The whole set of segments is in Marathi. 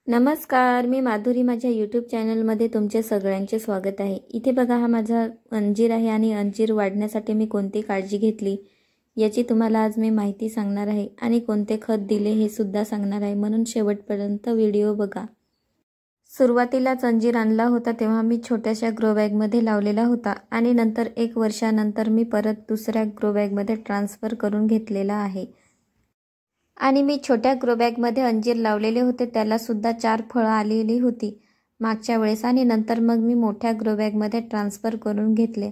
नमस्कार, मी माधुरी माझ्या यूट्यूब चॅनलमध्ये तुमचे सगळ्यांचे स्वागत आहे। इथे बघा, हा माझा अंजीर आहे आणि अंजीर वाढण्यासाठी मी कोणती काळजी घेतली याची तुम्हाला आज मी माहिती सांगणार आहे आणि कोणते खत दिले हे सुद्धा सांगणार आहे, म्हणून शेवटपर्यंत व्हिडिओ बघा। सुरुवातीलाच अंजीर आणला होता तेव्हा मी छोट्याशा ग्रो बॅगमध्ये लावलेला होता आणि नंतर 1 वर्षानंतर मी परत दुसऱ्या ग्रो बॅगमध्ये ट्रान्सफर करून घेतलेला आहे। आणि मी छोट्या ग्रो बॅगमध्ये अंजीर लावलेले होते, त्याला सुद्धा 4 फळं आलेली होती मागच्या वेळेस आणि नंतर मग मी मोठ्या ग्रो बॅगमध्ये ट्रान्सफर करून घेतले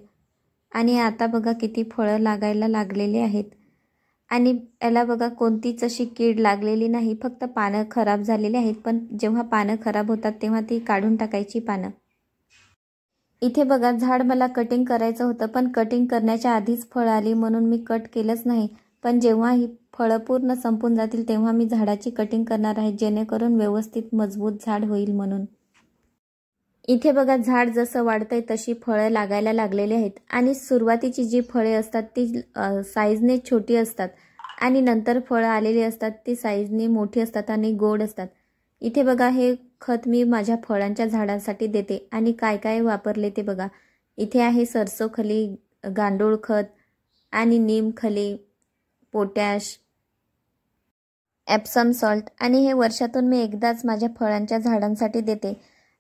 आणि आता बघा किती फळं लागायला लागलेले आहेत। आणि याला बघा कोणतीच अशी कीड लागलेली नाही, फक्त पानं खराब झालेली आहेत, पण जेव्हा पानं खराब होतात तेव्हा ती काढून टाकायची पानं। इथे बघा, झाड मला कटिंग करायचं होतं, पण कटिंग करण्याच्या आधीच फळं आली म्हणून मी कट केलंच नाही, पण जेव्हा ही फळं पूर्ण संपून जातील तेव्हा मी झाडाची कटिंग करणार आहे, जेणेकरून व्यवस्थित मजबूत झाड होईल म्हणून। इथे बघा, झाड जसं वाढतंय तशी फळं लागायला लागलेली आहेत आणि सुरुवातीची जी फळे असतात ती साईजने छोटी असतात आणि नंतर फळं आलेली असतात ती साईजने मोठी असतात आणि गोड असतात। इथे बघा, हे खत मी माझ्या फळांच्या झाडांसाठी देते आणि काय काय वापरले ते बघा। इथे आहे सरसो खली, गांडूळ खत आणि नीम खली, पोटॅश, एप्सम सॉल्ट आणि हे वर्षातून मी एकदाच माझ्या फळांच्या झाडांसाठी देते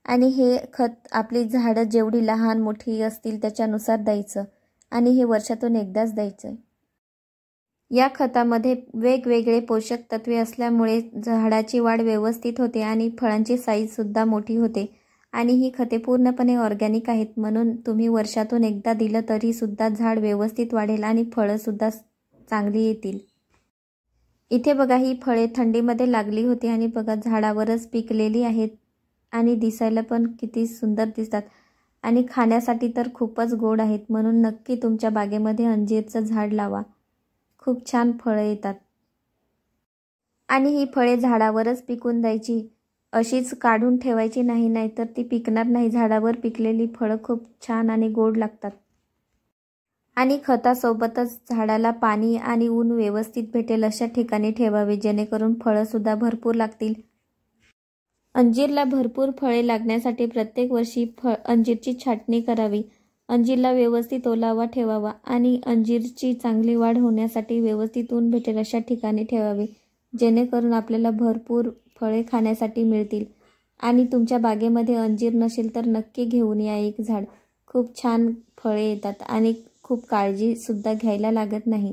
आणि हे खत आपली झाडं जेवढी लहान मोठी असतील त्याच्यानुसार द्यायचं आणि हे वर्षातून एकदाच द्यायचं। या खतामध्ये वेगवेगळे पोषक तत्वे असल्यामुळे झाडाची वाढ व्यवस्थित होते आणि फळांची साईज सुद्धा मोठी होते आणि ही खते पूर्णपणे ऑर्गॅनिक आहेत, म्हणून तुम्ही वर्षातून एकदा दिलं तरी सुद्धा झाड व्यवस्थित वाढेल आणि फळं सुद्धा चांगली येतील। इथे बघा, ही फळे थंडीमध्ये लागली होती आणि बघा झाडावरच पिकलेली आहेत आणि दिसायला पण किती सुंदर दिसतात आणि खाण्यासाठी तर खूपच गोड आहेत, म्हणून नक्की तुमच्या बागेमध्ये अंजीरचं झाड लावा, खूप छान फळं येतात। आणि ही फळे झाडावरच पिकून द्यायची, अशीच काढून ठेवायची नाही, नाहीतर ती पिकणार नाही। झाडावर पिकलेली फळं खूप छान आणि गोड लागतात। आणि खतासोबतच झाडाला पाणी आणि ऊन व्यवस्थित भेटेल अशा ठिकाणी ठेवावे, जेणेकरून फळं सुद्धा भरपूर लागतील। अंजीरला भरपूर फळे लागण्यासाठी प्रत्येक वर्षी अंजीरची छाटणी करावी, अंजीरला व्यवस्थित ओलावा ठेवावा आणि अंजीरची चांगली वाढ होण्यासाठी व्यवस्थित ऊन भेटेल अशा ठिकाणी ठेवावे, जेणेकरून आपल्याला भरपूर फळे खाण्यासाठी मिळतील। आणि तुमच्या बागेमध्ये अंजीर नसेल तर नक्की घेऊन या एक झाड, खूप छान फळे येतात आणि खूप काळजी सुद्धा घ्यायला लागत नाही।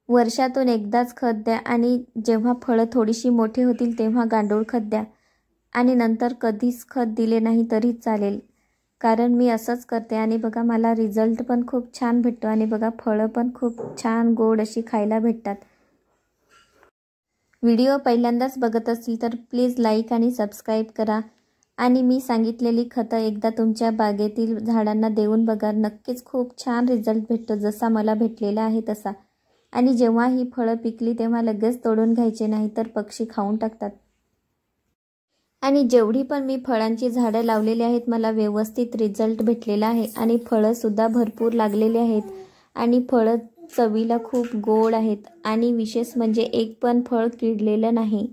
वर्षातून एकदाच खत द्या आणि जेव्हा फळं थोडीशी मोठी होतील तेव्हा गांडूळ खत द्या आणि नंतर कधीच खत दिले नाही तरी चालेल, कारण मी असंच करते आणि बघा मला रिझल्ट पण खूप छान भेटतो आणि बघा फळं पण खूप छान गोड अशी खायला भेटतात। व्हिडिओ पहिल्यांदाच बघत असतील तर प्लीज लाईक आणि सबस्क्राईब करा आणि मी सांगितलेली खतं एकदा तुमच्या बागेतील झाडांना देऊन बघा, नक्कीच खूप छान रिझल्ट भेटतो, जसा मला भेटलेला आहे तसा। आणि जेव्हा ही फळं पिकली तेव्हा लगेच तोडून घ्यायचे नाही तर पक्षी खाऊन टाकतात। आणि जेवढी पण मी फळांची झाडं लावलेली आहेत मला व्यवस्थित रिझल्ट भेटलेला आहे आणि फळं सुद्धा भरपूर लागलेली आहेत आणि फळं चवीला खूप गोड आहेत आणि विशेष म्हणजे एक पण फळ किडलेलं नाही।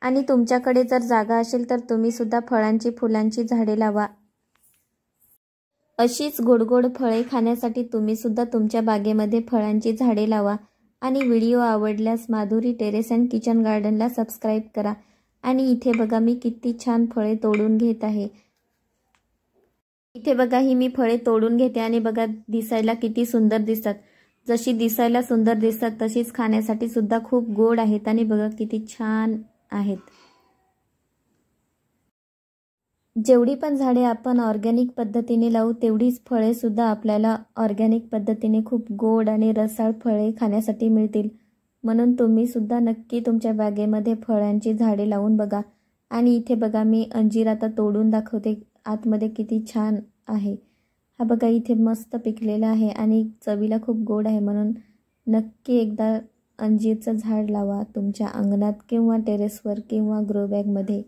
आणि तुमच्याकडे जर जागा असेल तर तुम्ही सुद्धा फळांची फुलांची झाडे लावा, अशीच गोड फळे खाण्यासाठी तुम्ही सुद्धा तुमच्या बागेमध्ये फळांची झाडे लावा। आणि व्हिडिओ आवडल्यास माधुरी टेरेस अँड किचन गार्डनला सबस्क्राईब करा। आणि इथे बघा, मी किती छान फळे तोडून घेत आहे। इथे बघा, ही मी फळे तोडून घेते आणि बघा दिसायला किती सुंदर दिसतात, जशी दिसायला सुंदर दिसतात तशीच खाण्यासाठी सुद्धा खूप गोड आहेत आणि बघा किती छान आहेत। जेवढी पण झाडे आपण ऑर्गॅनिक पद्धतीने लावू तेवढीच फळे सुद्धा आपल्याला ऑर्गॅनिक पद्धतीने खूप गोड आणि रसाळ फळे खाण्यासाठी मिळतील, म्हणून तुम्ही सुद्धा नक्की तुमच्या बागेमध्ये फळांची झाडे लावून बघा। आणि इथे बघा, मी अंजीर आता तोडून दाखवते, आतमध्ये किती छान आहे। हा बघा इथे मस्त पिकलेला आहे आणि चवीला खूप गोड आहे, म्हणून नक्की एकदा अंजीरचं झाड लावा तुमच्या अंगणात किंवा टेरेसवर किंवा ग्रो बॅगमध्ये।